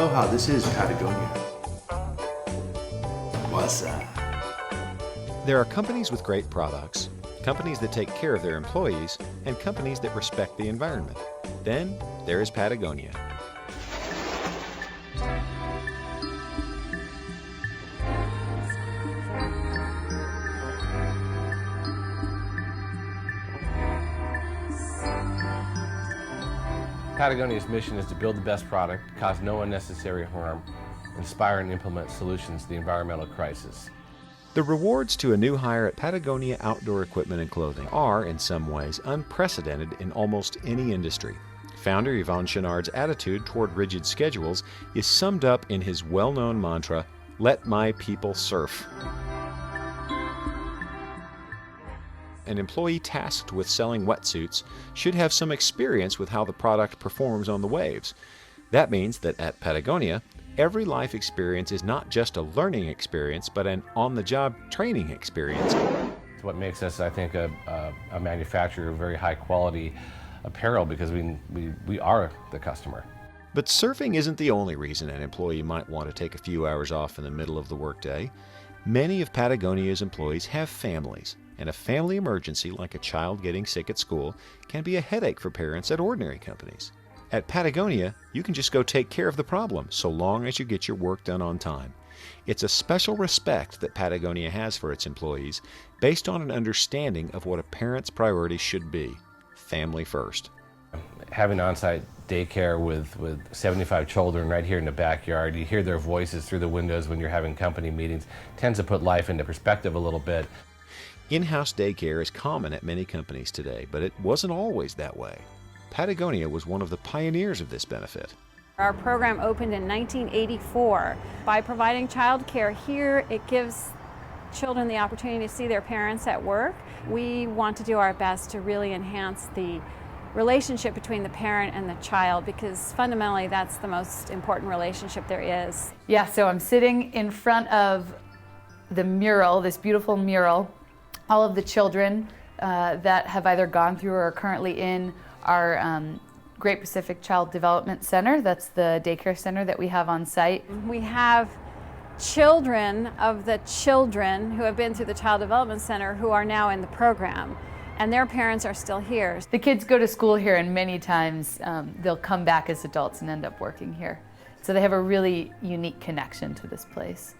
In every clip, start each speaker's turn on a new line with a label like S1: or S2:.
S1: Aloha, this is Patagonia. What's up?
S2: There are companies with great products, companies that take care of their employees, and companies that respect the environment. Then there is Patagonia.
S3: Patagonia's mission is to build the best product, cause no unnecessary harm, inspire and implement solutions to the environmental crisis.
S2: The rewards to a new hire at Patagonia Outdoor Equipment and Clothing are, in some ways, unprecedented in almost any industry. Founder Yvon Chouinard's attitude toward rigid schedules is summed up in his well-known mantra, "Let my people surf." An employee tasked with selling wetsuits should have some experience with how the product performs on the waves. That means that at Patagonia, every life experience is not just a learning experience, but an on-the-job training experience.
S3: It's what makes us, I think, a manufacturer of very high-quality apparel, because we are the customer.
S2: But surfing isn't the only reason an employee might want to take a few hours off in the middle of the workday. Many of Patagonia's employees have families, and a family emergency like a child getting sick at school can be a headache for parents at ordinary companies. At Patagonia, you can just go take care of the problem so long as you get your work done on time. It's a special respect that Patagonia has for its employees based on an understanding of what a parent's priorities should be: family first.
S3: Having on-site daycare with 75 children right here in the backyard, you hear their voices through the windows when you're having company meetings, tends to put life into perspective a little bit.
S2: In-house daycare is common at many companies today, but it wasn't always that way. Patagonia was one of the pioneers of this benefit.
S4: Our program opened in 1984. By providing child care here, it gives children the opportunity to see their parents at work. We want to do our best to really enhance the relationship between the parent and the child, because fundamentally that's the most important relationship there is.
S5: Yeah, so I'm sitting in front of the mural, this beautiful mural. All of the children that have either gone through or are currently in our Great Pacific Child Development Center. That's the daycare center that we have on site.
S4: We have children of the children who have been through the Child Development Center who are now in the program, and their parents are still here.
S5: The kids go to school here, and many times they'll come back as adults and end up working here. So they have a really unique connection to this place.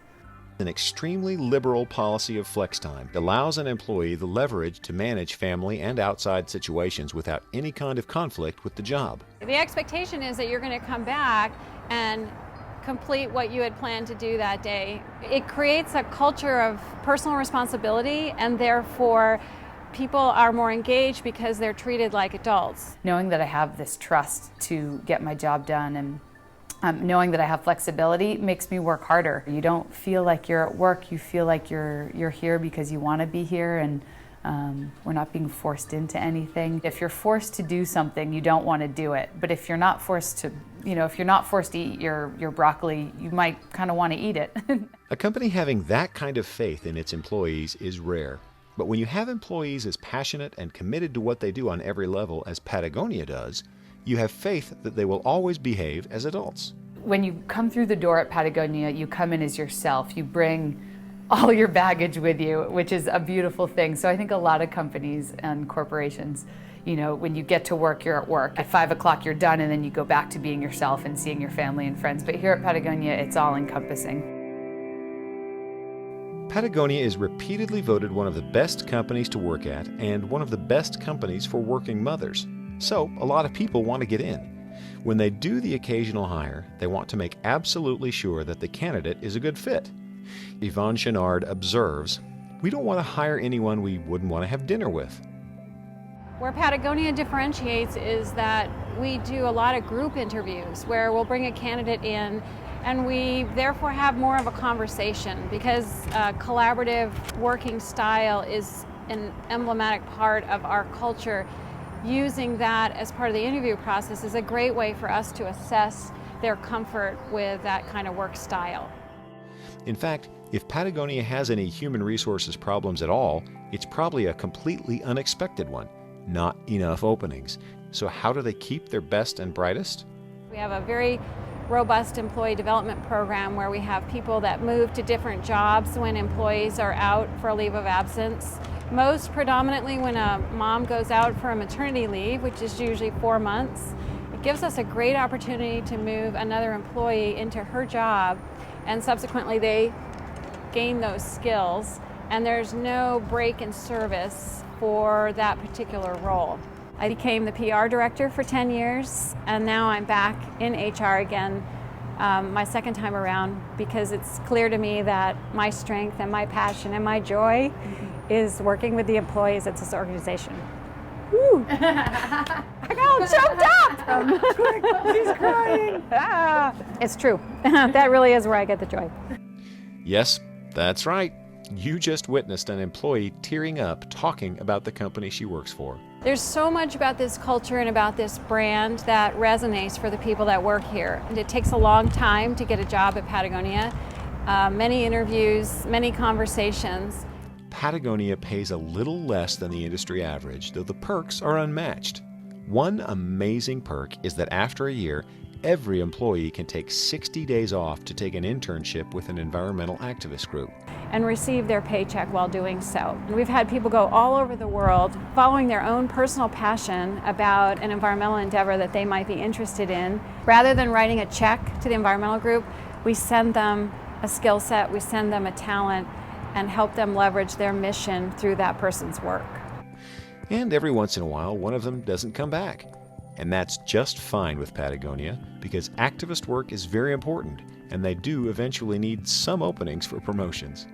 S2: An extremely liberal policy of flex time allows an employee the leverage to manage family and outside situations without any kind of conflict with the job.
S4: The expectation is that you're going to come back and complete what you had planned to do that day. It creates a culture of personal responsibility, and therefore people are more engaged because they're treated like adults.
S5: Knowing that I have this trust to get my job done, and knowing that I have flexibility makes me work harder. You don't feel like you're at work, you feel like you're here because you want to be here, and we're not being forced into anything. If you're forced to do something, you don't want to do it. But if you're not forced to, if you're not forced to eat your broccoli, you might kind of want to eat it.
S2: A company having that kind of faith in its employees is rare. But when you have employees as passionate and committed to what they do on every level as Patagonia does, you have faith that they will always behave as adults.
S5: When you come through the door at Patagonia, you come in as yourself. You bring all your baggage with you, which is a beautiful thing. So I think a lot of companies and corporations, when you get to work, you're at work. At 5 o'clock, you're done, and then you go back to being yourself and seeing your family and friends. But here at Patagonia, it's all encompassing.
S2: Patagonia is repeatedly voted one of the best companies to work at and one of the best companies for working mothers. So a lot of people want to get in. When they do the occasional hire, they want to make absolutely sure that the candidate is a good fit. Yvon Chouinard observes, "We don't want to hire anyone we wouldn't want to have dinner with."
S4: Where Patagonia differentiates is that we do a lot of group interviews where we'll bring a candidate in, and we therefore have more of a conversation, because collaborative working style is an emblematic part of our culture. Using that as part of the interview process is a great way for us to assess their comfort with that kind of work style.
S2: In fact, if Patagonia has any human resources problems at all, it's probably a completely unexpected one. Not enough openings. So how do they keep their best and brightest?
S4: We have a very robust employee development program where we have people that move to different jobs when employees are out for a leave of absence. Most predominantly when a mom goes out for a maternity leave, which is usually 4 months. It gives us a great opportunity to move another employee into her job, and subsequently they gain those skills, and there's no break in service for that particular role. I became the PR director for 10 years, and now I'm back in HR again, my second time around, because it's clear to me that my strength and my passion and my joy is working with the employees at this organization. Woo! I got all choked up! She's crying! It's true. That really is where I get the joy.
S2: Yes, that's right. You just witnessed an employee tearing up talking about the company she works for.
S4: There's so much about this culture and about this brand that resonates for the people that work here. And it takes a long time to get a job at Patagonia. Many interviews, many conversations.
S2: Patagonia pays a little less than the industry average, though the perks are unmatched. One amazing perk is that after a year, every employee can take 60 days off to take an internship with an environmental activist group
S4: and receive their paycheck while doing so. We've had people go all over the world following their own personal passion about an environmental endeavor that they might be interested in. Rather than writing a check to the environmental group, we send them a skill set, we send them a talent, and help them leverage their mission through that person's work.
S2: And every once in a while, one of them doesn't come back. And that's just fine with Patagonia, because activist work is very important, and they do eventually need some openings for promotions.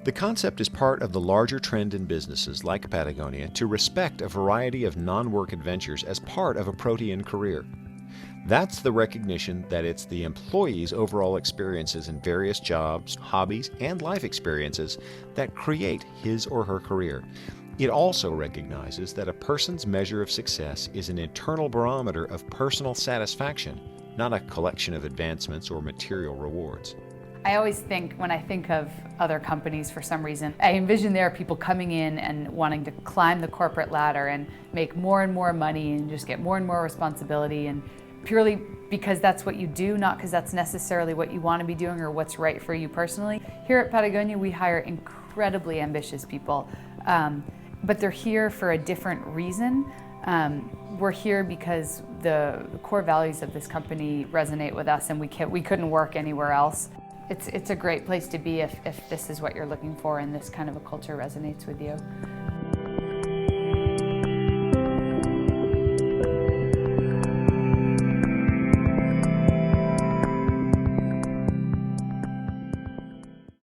S2: The concept is part of the larger trend in businesses like Patagonia to respect a variety of non-work adventures as part of a protean career. That's the recognition that it's the employee's overall experiences in various jobs, hobbies, and life experiences that create his or her career. It also recognizes that a person's measure of success is an internal barometer of personal satisfaction, not a collection of advancements or material rewards.
S5: I always think, when I think of other companies for some reason, I envision there are people coming in and wanting to climb the corporate ladder and make more and more money and just get more and more responsibility, and purely because that's what you do, not because that's necessarily what you want to be doing or what's right for you personally. Here at Patagonia, we hire incredibly ambitious people, but they're here for a different reason. We're here because the core values of this company resonate with us, and we couldn't work anywhere else. It's a great place to be if this is what you're looking for and this kind of a culture resonates with you.